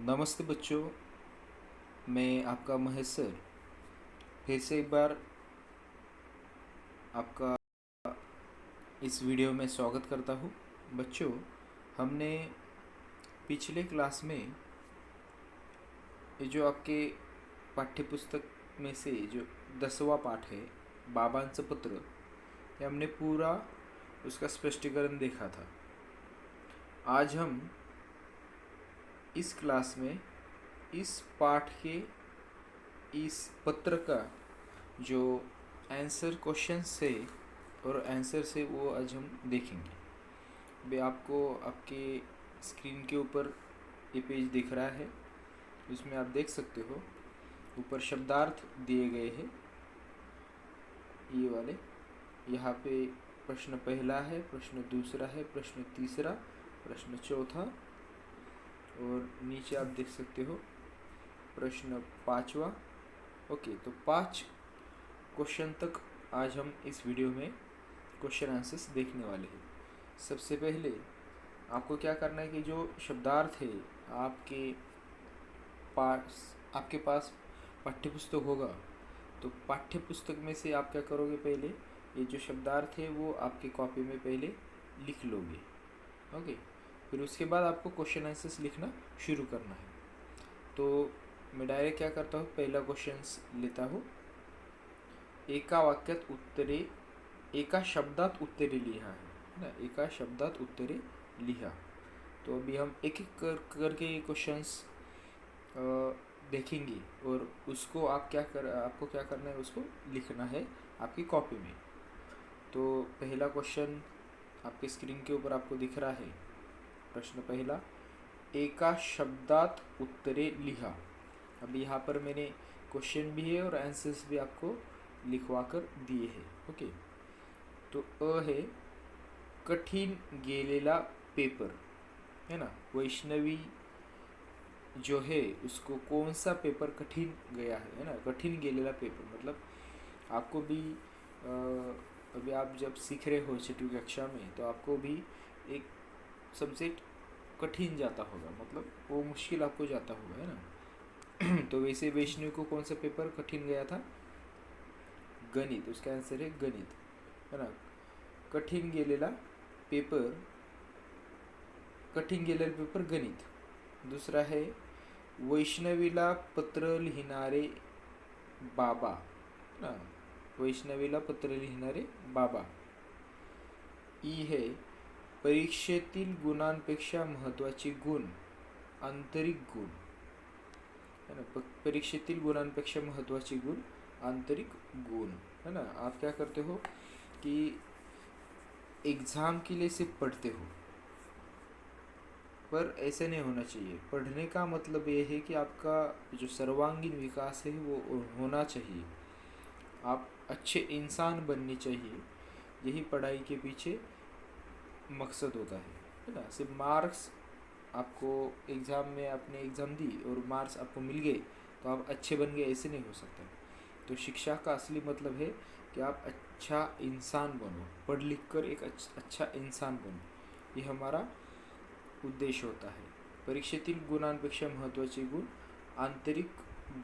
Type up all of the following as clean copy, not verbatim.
नमस्ते बच्चों, मैं आपका महेश सर फिर से एक बार आपका इस वीडियो में स्वागत करता हूँ। बच्चों, हमने पिछले क्लास में ये जो आपके पाठ्य पुस्तक में से जो 10वां पाठ है बाबांचं पत्र, ये हमने पूरा उसका स्पष्टीकरण देखा था। आज हम इस क्लास में इस पाठ के इस पत्र का जो आंसर क्वेश्चन से और आंसर से वो आज हम देखेंगे। अभी आपको आपके स्क्रीन के ऊपर ये पेज दिख रहा है, इसमें आप देख सकते हो ऊपर शब्दार्थ दिए गए हैं ये वाले। यहाँ पे प्रश्न पहला है, प्रश्न दूसरा है, प्रश्न तीसरा, प्रश्न चौथा और नीचे आप देख सकते हो प्रश्न पाँचवा। ओके, तो 5 क्वेश्चन तक आज हम इस वीडियो में क्वेश्चन आंसर्स देखने वाले हैं। सबसे पहले आपको क्या करना है कि जो शब्दार्थ है आपके पास पाठ्यपुस्तक होगा, तो पाठ्यपुस्तक में से आप क्या करोगे, पहले ये जो शब्दार्थ है वो आपकी कॉपी में पहले लिख लोगे। ओके, फिर उसके बाद आपको क्वेश्चन आंसर्स लिखना शुरू करना है। तो मैं डायरेक्ट क्या करता हूँ, पहला क्वेश्चन लेता हूँ। एका वाक्यात उत्तरे, एका शब्दात उत्तरे लिहा है ना, एका शब्दात उत्तरे लिहा। तो अभी हम एक एक करके क्वेश्चंस देखेंगे और उसको आपको क्या करना है, उसको लिखना है आपकी कॉपी में। तो पहला क्वेश्चन आपके स्क्रीन के ऊपर आपको दिख रहा है। प्रश्न पहला, एका शब्दात उत्तरे लिहा। अभी यहाँ पर मैंने क्वेश्चन भी है और आंसर्स भी आपको लिखवा कर दिए हैं। ओके, तो है कठीण गेलेला पेपर, है ना। वैष्णवी जो है उसको कौन सा पेपर कठिन गया है ना। कठिन गेलेला पेपर मतलब आपको भी अभी आप जब सीख रहे हो 6वीं कक्षा में, तो आपको भी एक सब्जेक्ट कठिन जाता होगा, मतलब वो मुश्किल आपको जाता होगा, है ना। तो वैसे वैष्णवी को कौन सा पेपर कठिन गया था, गणित। उसका आंसर है गणित, है ना। कठीण गेलेला पेपर, कठीण गेलेला पेपर गणित। दूसरा है वैष्णवीला पत्र लिहिणारे बाबा, ना। वैष्णवीला पत्र लिहिणारे बाबा। ई है परीक्षेतील गुणांपेक्षा महत्त्वाचे गुण आंतरिक गुण, है ना। परीक्षेतील गुणांपेक्षा महत्त्वाचे गुण आंतरिक गुण, है ना। आप क्या करते हो कि एग्ज़ाम के लिए सिर्फ पढ़ते हो, पर ऐसे नहीं होना चाहिए। पढ़ने का मतलब ये है कि आपका जो सर्वांगीण विकास है वो होना चाहिए, आप अच्छे इंसान बनने चाहिए। यही पढ़ाई के पीछे मकसद होता है ना। सिर्फ मार्क्स आपको एग्ज़ाम में, आपने एग्ज़ाम दी और मार्क्स आपको मिल गए तो आप अच्छे बन गए, ऐसे नहीं हो सकता। तो शिक्षा का असली मतलब है कि आप अच्छा इंसान बनो, पढ़ लिख कर एक अच्छा इंसान बनो, ये हमारा उद्देश्य होता है। परीक्षेतील गुणांपेक्षा महत्त्वाचे गुण आंतरिक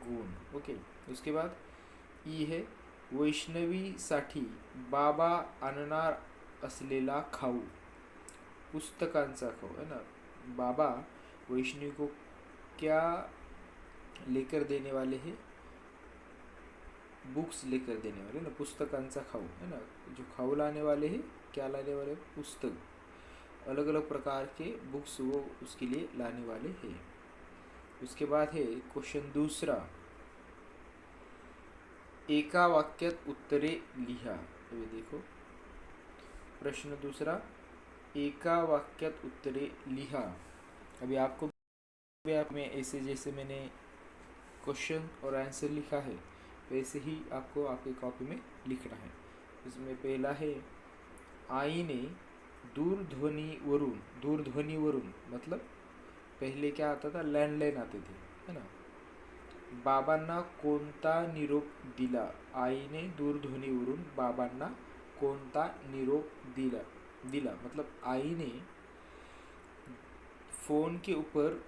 गुण। ओके, उसके बाद ई है वैष्णवीसाठी बाबा आणणार असलेला खाऊ, पुस्तकांचा खाऊ, है ना। बाबा वैष्णवी को क्या लेकर देने वाले हैं, बुक्स लेकर देने वाले ना, पुस्तकांचा खाऊ, है ना। जो खाऊ लाने वाले हैं, क्या लाने वाले, पुस्तक, अलग अलग प्रकार के बुक्स वो उसके लिए लाने वाले हैं। उसके बाद है क्वेश्चन दूसरा, एका वाक्यात उत्तरे लिहा। ये देखो प्रश्न दूसरा, एका वाक्यात उत्तरे लिहा। अभी आपको भी आप में ऐसे जैसे मैंने क्वेश्चन और आंसर लिखा है वैसे ही आपको आपकी कॉपी में लिखना है। इसमें पहला है आईने दूरध्वनीवरून, दूरध्वनीवरून मतलब पहले क्या आता था, लैंडलाइन आते थे, है ना। बाबांना कोणता निरोप दिला। आईने दूरध्वनीवरून बाबांना कोणता निरोप दिला मतलब आई ने फ़ोन के ऊपर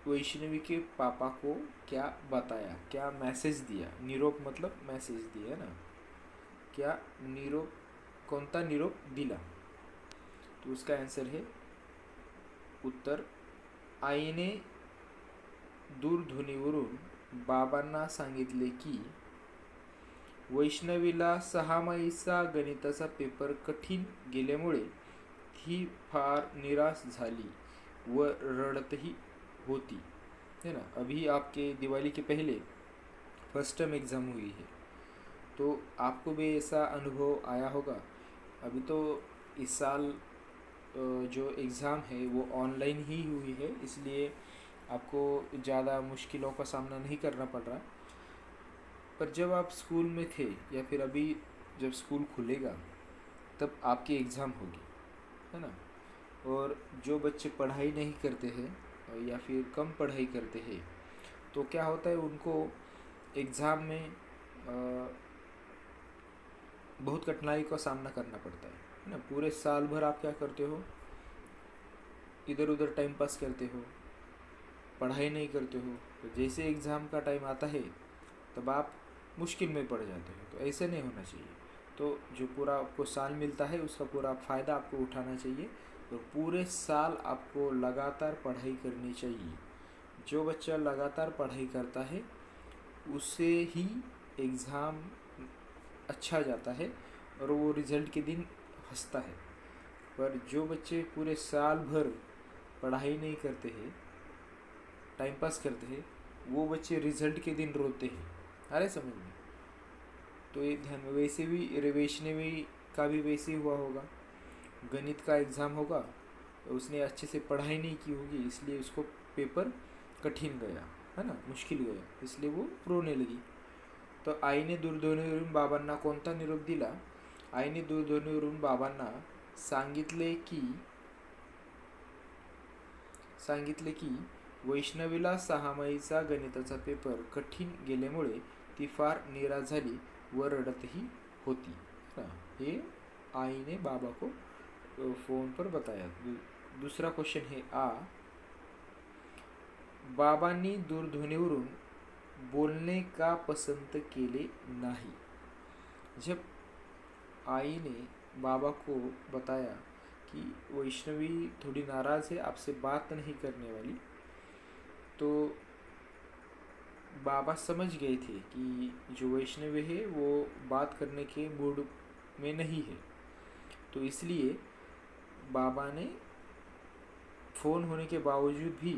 वैष्णवी के पापा को क्या बताया, क्या मैसेज दिया। निरोप मतलब मैसेज दिया है ना, क्या निरोप, कोणता निरोप दिला। तो उसका आंसर है उत्तर, आईने दूरध्वनीवरून बाबांना सांगितले की वैष्णवीला 6 माहीचा गणिताचा पेपर कठीण गेल्यामुळे ती फार निराश झाली व रडतही होती, है ना। अभी आपके दिवाली के पहले फर्स्ट टर्म एग्ज़ाम हुई है, तो आपको भी ऐसा अनुभव आया होगा। अभी तो इस साल जो एग्ज़ाम है वो ऑनलाइन ही हुई है, इसलिए आपको ज़्यादा मुश्किलों का सामना नहीं करना पड़ रहा। पर जब आप स्कूल में थे या फिर अभी जब स्कूल खुलेगा तब आपकी एग्ज़ाम होगी, है ना। और जो बच्चे पढ़ाई नहीं करते हैं या फिर कम पढ़ाई करते हैं, तो क्या होता है, उनको एग्ज़ाम में बहुत कठिनाई का सामना करना पड़ता है ना। पूरे साल भर आप क्या करते हो, इधर उधर टाइम पास करते हो, पढ़ाई नहीं करते हो। तो जैसे एग्ज़ाम का टाइम आता है तब आप मुश्किल में पड़ जाते हो। तो ऐसे नहीं होना चाहिए। तो जो पूरा आपको साल मिलता है उसका पूरा फ़ायदा आपको उठाना चाहिए। तो पूरे साल आपको लगातार पढ़ाई करनी चाहिए। जो बच्चा लगातार पढ़ाई करता है उससे ही एग्ज़ाम अच्छा जाता है और वो रिज़ल्ट के दिन हंसता है। पर जो बच्चे पूरे साल भर पढ़ाई नहीं करते हैं, टाइम पास करते हैं, वो बच्चे रिज़ल्ट के दिन रोते हैं। अरे समझ में। तो ये ध्यान में, वैसे भी वैष्णवी का भी वैसे ही हुआ होगा। गणित का एग्ज़ाम होगा, तो उसने अच्छे से पढ़ाई नहीं की होगी, इसलिए उसको पेपर कठिन गया, है ना, मुश्किल गया, इसलिए वो रोने लगी। तो आईने दूरध्वनीवरून बाबांना कोणता निरोप दिला। आईने दूरध्वनीवरून बाबांना सांगितले की वैष्णवीला 6 माहीचा गणिताचा पेपर कठीण गेल्यामुळे ती फार निराश झाली व रडतही होती। ये आई ने बाबा को फ़ोन पर बताया। दूसरा क्वेश्चन है आ, बाबांनी दूरध्वनीवरून बोलने का पसंद केले नहीं। जब आई ने बाबा को बताया कि वैष्णवी थोड़ी नाराज़ है, आपसे बात नहीं करने वाली, तो बाबा समझ गए थे कि जो वैष्णवी है वो बात करने के मूड में नहीं है। तो इसलिए बाबा ने फ़ोन होने के बावजूद भी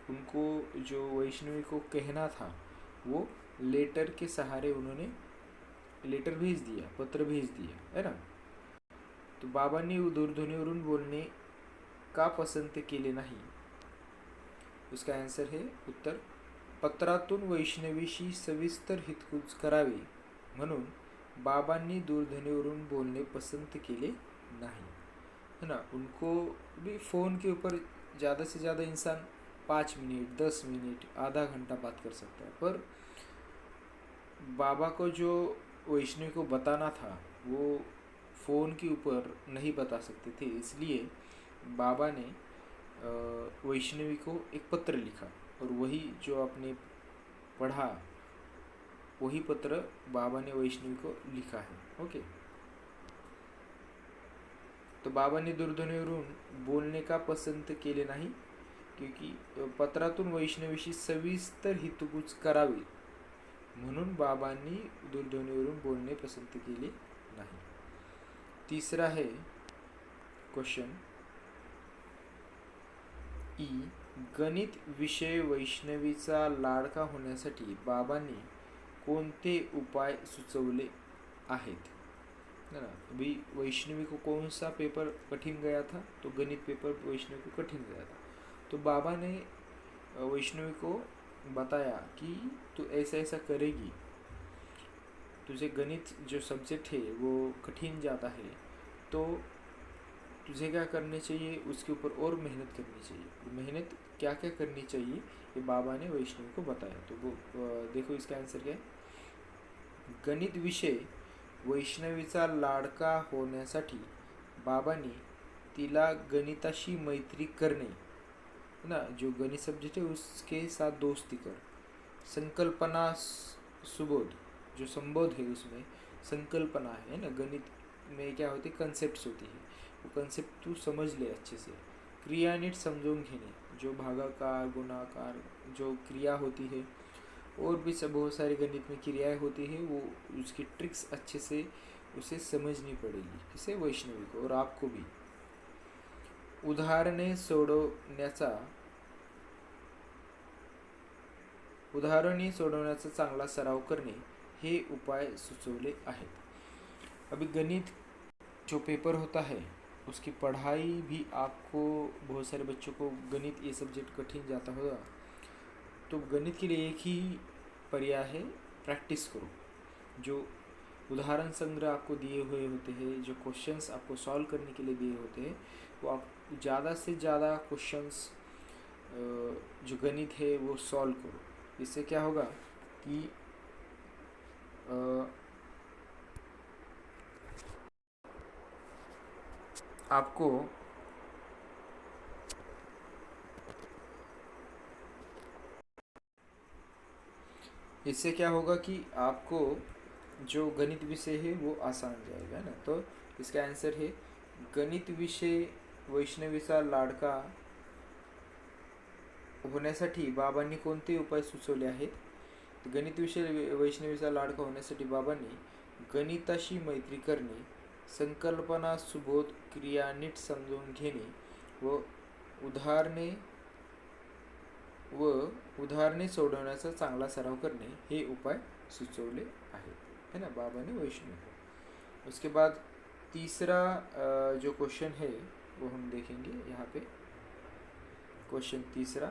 उनको जो वैष्णवी को कहना था वो लेटर के सहारे उन्होंने लेटर भेज दिया, पत्र भेज दिया, है ना। तो बाबांनी दूरध्वनीवरून बोलणे का पसंत केले नाही। उसका आंसर है उत्तर, पत्रातून वैष्णवीशी सविस्तर हितगुज करावे म्हणून बाबांनी दूरध्वनीवरून बोलने पसंत केले नहीं, है ना। उनको भी फ़ोन के ऊपर ज़्यादा से ज़्यादा इंसान 5 मिनट 10 मिनट आधा घंटा बात कर सकता है, पर बाबा को जो वैष्णवी को बताना था वो फ़ोन के ऊपर नहीं बता सकते थे, इसलिए बाबा ने वैष्णवी को एक पत्र लिखा और वही जो आपने पढ़ा वही पत्र बाबा ने वैष्णवी को लिखा है। ओके। तो बाबा ने दूरध्वनीवरून बोलने का पसंत केले नाही क्योंकि पत्रातून वैष्णवीशी सविस्तर हितगुज करावे म्हणून बाबांनी दूरध्वनीवरून बोलणे पसंत केले नाही। तीसरा है क्वेश्चन ई, गणित विषय वैष्णवीचा लाडका होण्यासाठी बाबांनी कोणते उपाय सुचवले आहेत, है ना। अभी वैष्णवी को कौन सा पेपर कठिन गया था, तो गणित पेपर वैष्णवी को कठिन गया था। तो बाबा ने वैष्णवी को बताया कि तू ऐसा ऐसा करेगी, तुझे गणित जो सब्जेक्ट है वो कठिन जाता है, तो तुझे क्या करनी चाहिए, उसके ऊपर और मेहनत करनी चाहिए। मेहनत क्या क्या करनी चाहिए ये बाबा ने वैष्णवी को बताया। तो वो देखो इसका आंसर क्या है। गणित विषय वैष्णवीचा लाडका होण्यासाठी बाबांनी तिला गणिताशी मैत्री करणे है ना, जो गणित सब्जेक्ट है उसके साथ दोस्ती कर। संकल्पना सुबोध, जो संबोध है उसमें संकल्पना है ना, गणित में क्या होती है, कंसेप्ट होती है, वो कंसेप्ट तू समझ ले अच्छे से। क्रिया नीट समझून घेने, जो भागाकार गुणाकार जो क्रिया होती है, और भी सब बहुत सारी गणित में क्रियाएं होती है, वो उसकी ट्रिक्स अच्छे से उसे समझनी पड़ेगी, किसे, वैष्णवी को और आपको भी। उदाहरणे सोडवण्याचा चांगला सराव करणे हे उपाय सुचवले आहेत। अभी गणित जो पेपर होता है उसकी पढ़ाई भी आपको, बहुत सारे बच्चों को गणित ये सब्जेक्ट कठिन जाता होगा, तो गणित के लिए एक ही पर्याय है, प्रैक्टिस करो। जो उदाहरण संग्रह आपको दिए हुए होते हैं, जो क्वेश्चंस आपको सॉल्व करने के लिए दिए होते हैं, वो आप ज़्यादा से ज़्यादा क्वेश्चंस जो गणित है वो सॉल्व करो। इससे क्या होगा कि आपको इससे क्या होगा कि आपको जो गणित विषय है वो आसान जाएगा ना। तो इसका आंसर है गणित विषय वैष्णवीचा लाडका होण्यासाठी बाबांनी कोणते उपाय सुचवले आहेत? गणित विषय वैष्णवीचा लाडका होण्यासाठी बाबांनी गणिताशी मैत्री करणे, संकल्पना सुबोध क्रिया नीट समजून घेणे व उदाहरणे सोडवण्याचा चांगला सराव करणे हे उपाय सुचवले आहेत, है ना, बाबांनी वैष्णवी को। उसके बाद तीसरा जो क्वेश्चन है वो हम देखेंगे यहाँ पे। क्वेश्चन तीसरा,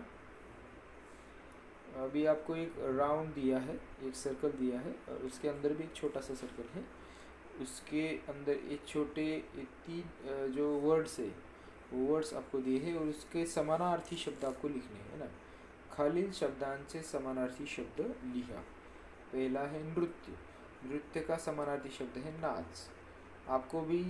अभी आपको एक राउंड दिया है, एक सर्कल दिया है और उसके अंदर भी एक छोटा सा सर्कल है। उसके अंदर एक छोटे तीन जो वर्ड्स है वो वर्ड्स आपको दिए हैं और उसके समानार्थी शब्द आपको लिखने हैं ना। खालील शब्दांचे समानार्थी शब्द लिहा। पहला है नृत्य, नृत्य का समानार्थी शब्द है नाच। आपको भी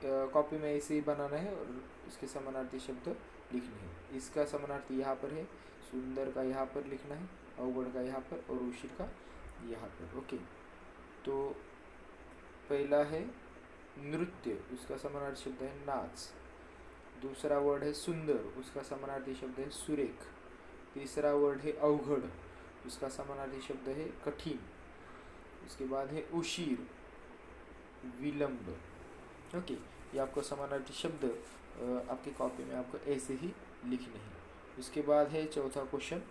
कॉपी में ऐसे ही बनाना है और इसके समानार्थी शब्द लिखने हैं। इसका समानार्थी यहाँ पर है, सुंदर का यहाँ पर लिखना है, अवगढ़ का यहाँ पर और उशिर का यहाँ पर। ओके, तो पहला है नृत्य, उसका समानार्थी शब्द है नाच। दूसरा वर्ड है सुंदर, उसका समानार्थी शब्द है सुरेख। तीसरा वर्ड है अवघड़, उसका समानार्थी शब्द है कठिन। उसके बाद है उशीर, विलंब। ओके, ये आपको समानार्थी शब्द आपकी कॉपी में आपको ऐसे ही लिखने हैं। उसके बाद है चौथा क्वेश्चन,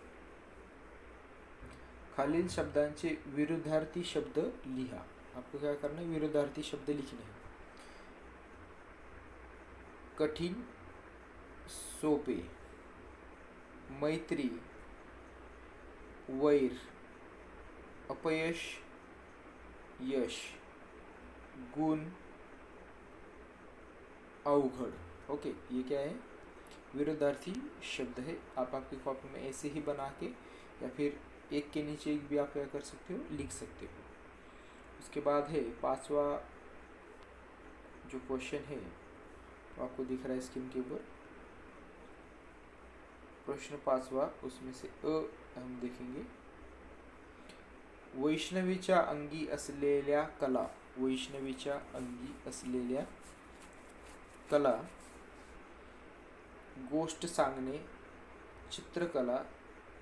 खालील शब्दांचे विरुद्धार्थी शब्द लिहा। आपको क्या करना है, विरुद्धार्थी शब्द लिखने हैं। कठिन सोपे, मैत्री वैर, अपयश यश, गुण अवघड़। ओके, ये क्या है, विरुद्धार्थी शब्द है। आप आपकी कॉपी में ऐसे ही बना के या फिर एक के नीचे एक भी आप क्या कर सकते हो, लिख सकते हो। उसके बाद है पांचवा जो क्वेश्चन है तो आपको दिख रहा है स्क्रीन के ऊपर, प्रश्न पांचवा, उसमें से हम देखेंगे। वैष्णवीच्या अंगी असलेल्या कला, वैष्णवीच्या अंगी असलेल्या कला, गोष्ट सांगणे, चित्रकला,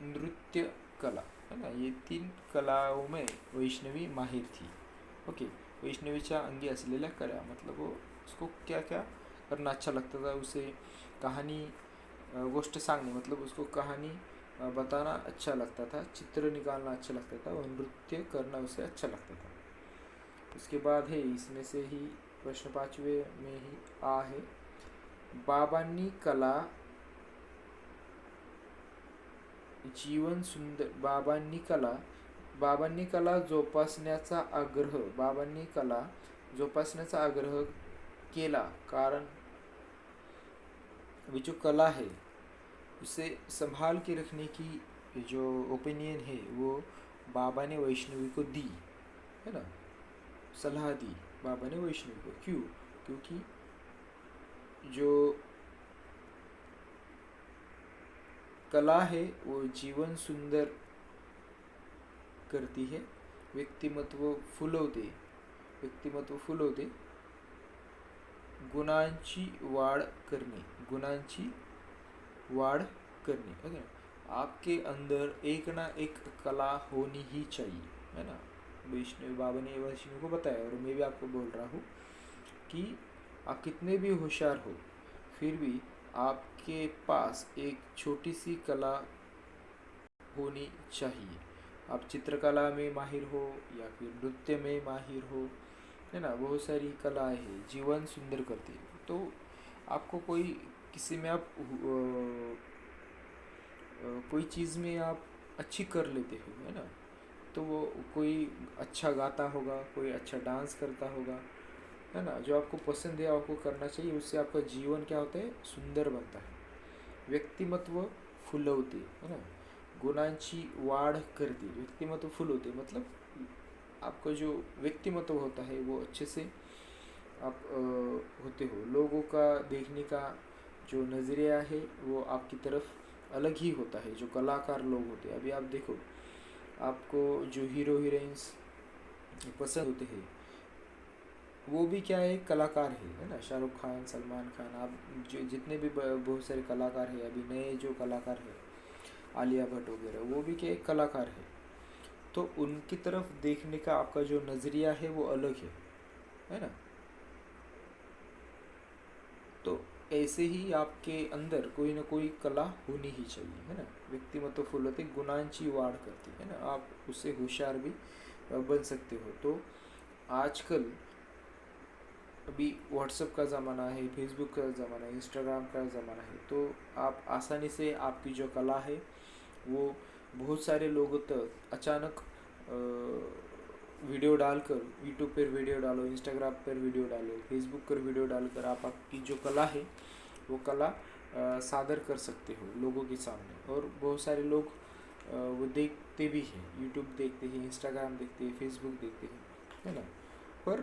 नृत्य कला, है ना। ये तीन कलाओं में वैष्णवी माहिर थी। ओके, वैष्णवीच्या अंगी असलेल्या कला मतलब वो उसको क्या क्या करना अच्छा लगता था। उसे कहानी गोष्ट सांगने मतलब उसको कहानी बताना अच्छा लगता था, चित्र निकालना अच्छा लगता था और नृत्य करना उसे अच्छा लगता था। उसके बाद है इसमें से ही प्रश्न पांचवे में ही आ है, बाबांनी कला जीवन सुंदर, बाबांनी कला जोपासण्याचा आग्रह केला, कारण वो जो कला है उसे संभाल के रखने की जो ओपिनियन है वो बाबा ने वैष्णवी को दी, है ना, सलाह दी बाबा ने वैष्णवी को। क्यों? क्योंकि जो कला है वो जीवन सुंदर करती है, व्यक्तिमत्व फुलवते, गुणांची वाढ करणे ओके। आपके अंदर एक ना एक कला होनी ही चाहिए, है ना। वैष्णव बाबा ने वैष्णव को बताया, और मैं भी आपको बोल रहा हूँ कि आप कितने भी होशियार हो, फिर भी आपके पास एक छोटी सी कला होनी चाहिए। आप चित्रकला में माहिर हो या फिर नृत्य में माहिर हो, है ना। बहुत सारी कलाएं हैं, जीवन सुंदर करती है। तो आपको कोई किसी में आप कोई चीज़ में आप अच्छी कर लेते हो, है ना। तो वो कोई अच्छा गाता होगा, कोई अच्छा डांस करता होगा, है ना। जो आपको पसंद है आपको करना चाहिए, उससे आपका जीवन क्या होता है, सुंदर बनता है। व्यक्तिमत्व फुलवते, है ना। गुणांची वाढ करते, व्यक्तिमत्व फुलवते मतलब आपका जो व्यक्तिमत्व होता है वो अच्छे से आप होते हो। लोगों का देखने का जो नज़रिया है वो आपकी तरफ अलग ही होता है, जो कलाकार लोग होते हैं। अभी आप देखो, आपको जो हीरो हीरोइंस पसंद होते हैं वो भी क्या है, कलाकार है ना। शाहरुख खान, सलमान खान, आप जो जितने भी बहुत सारे कलाकार हैं, अभी नए जो कलाकार हैं, आलिया भट्ट वगैरह, वो भी क्या एक कलाकार है। तो उनकी तरफ देखने का आपका जो नज़रिया है वो अलग है ना। तो ऐसे ही आपके अंदर कोई ना कोई कला होनी ही चाहिए, है ना। व्यक्तिमत्व फुलवते, गुणांची वाढ करती, है ना। आप उससे होशियार भी बन सकते हो। तो आजकल अभी व्हाट्सएप का ज़माना है, फेसबुक का ज़माना है, इंस्टाग्राम का ज़माना है। तो आप आसानी से आपकी जो कला है वो बहुत सारे लोगों तक अचानक वीडियो डालकर, यूट्यूब पर वीडियो डालो, इंस्टाग्राम पर वीडियो डालो, फेसबुक पर वीडियो डालकर आप आपकी जो कला है वो कला सादर कर सकते हो लोगों के सामने। और बहुत सारे लोग वो देखते भी हैं, यूट्यूब देखते हैं, इंस्टाग्राम देखते हैं, फेसबुक देखते हैं, है ना। पर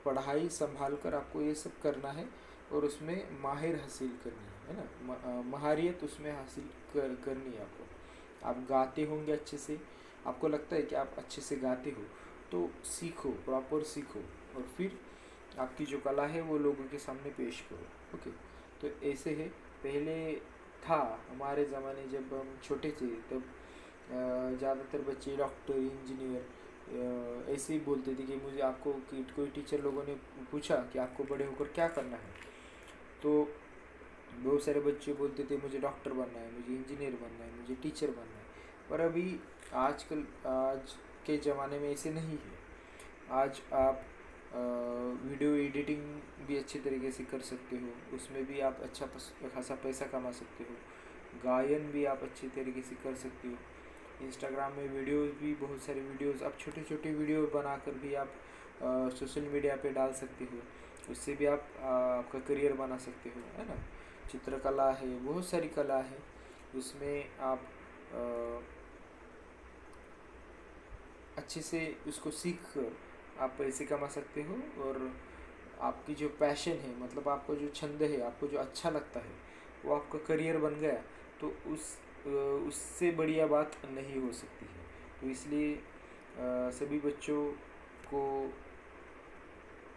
पढ़ाई संभाल कर आपको ये सब करना है और उसमें माहिर हासिल करनी है ना। महारियत उसमें हासिल करनी है आपको। आप गाते होंगे अच्छे से, आपको लगता है कि आप अच्छे से गाते हो, तो सीखो, प्रॉपर सीखो, और फिर आपकी जो कला है वो लोगों के सामने पेश करो। ओके। तो ऐसे है, पहले था हमारे ज़माने जब हम छोटे थे तब ज़्यादातर बच्चे डॉक्टर, इंजीनियर ऐसे ही बोलते थे कि मुझे आपको कि कोई टीचर लोगों ने पूछा कि आपको बड़े होकर क्या करना है, तो बहुत सारे बच्चे बोलते थे मुझे डॉक्टर बनना है, मुझे इंजीनियर बनना है, मुझे टीचर बनना है। पर अभी आज के ज़माने में ऐसे नहीं है। आज आप वीडियो एडिटिंग भी अच्छे तरीके से कर सकते हो, उसमें भी आप अच्छा खासा पैसा कमा सकते हो। गायन भी आप अच्छे तरीके से कर सकते हो। इंस्टाग्राम में वीडियोस भी, बहुत सारे वीडियोस आप छोटे छोटे वीडियो बनाकर भी आप सोशल मीडिया पे डाल सकते हो। उससे भी आप आपका करियर बना सकते हो, है ना। चित्रकला है, बहुत सारी कला है, उसमें आप अच्छे से उसको सीख कर आप पैसे कमा सकते हो। और आपकी जो पैशन है, मतलब आपको जो छंद है, आपको जो अच्छा लगता है, वो आपका करियर बन गया, तो उससे बढ़िया बात नहीं हो सकती है। तो इसलिए सभी बच्चों को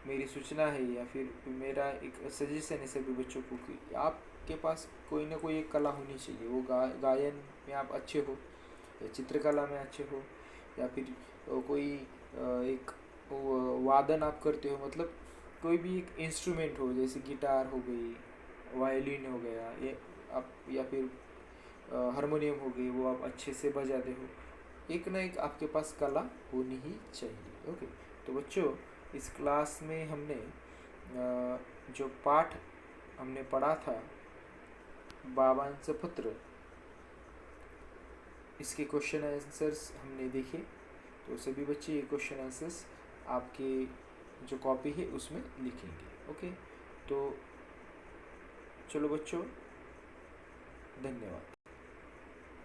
मेरी सूचना है, या फिर मेरा एक सजेशन है सभी बच्चों को, कि आपके पास कोई ना कोई एक कला होनी चाहिए। वो गायन में आप अच्छे हो, या चित्रकला में अच्छे हो, या फिर कोई एक वादन आप करते हो, मतलब कोई भी एक इंस्ट्रूमेंट हो, जैसे गिटार हो गई, वायलिन हो गया, ये आप, या फिर हारमोनियम हो गई, वो आप अच्छे से बजाते हो। एक ना एक आपके पास कला होनी ही चाहिए। ओके। तो बच्चों, इस क्लास में हमने जो पाठ हमने पढ़ा था, बाबांचं पत्र, इसके क्वेश्चन आंसर्स हमने देखे। तो सभी बच्चे ये क्वेश्चन आंसर्स आपके जो कॉपी है उसमें लिखेंगे। ओके। तो चलो बच्चों, धन्यवाद।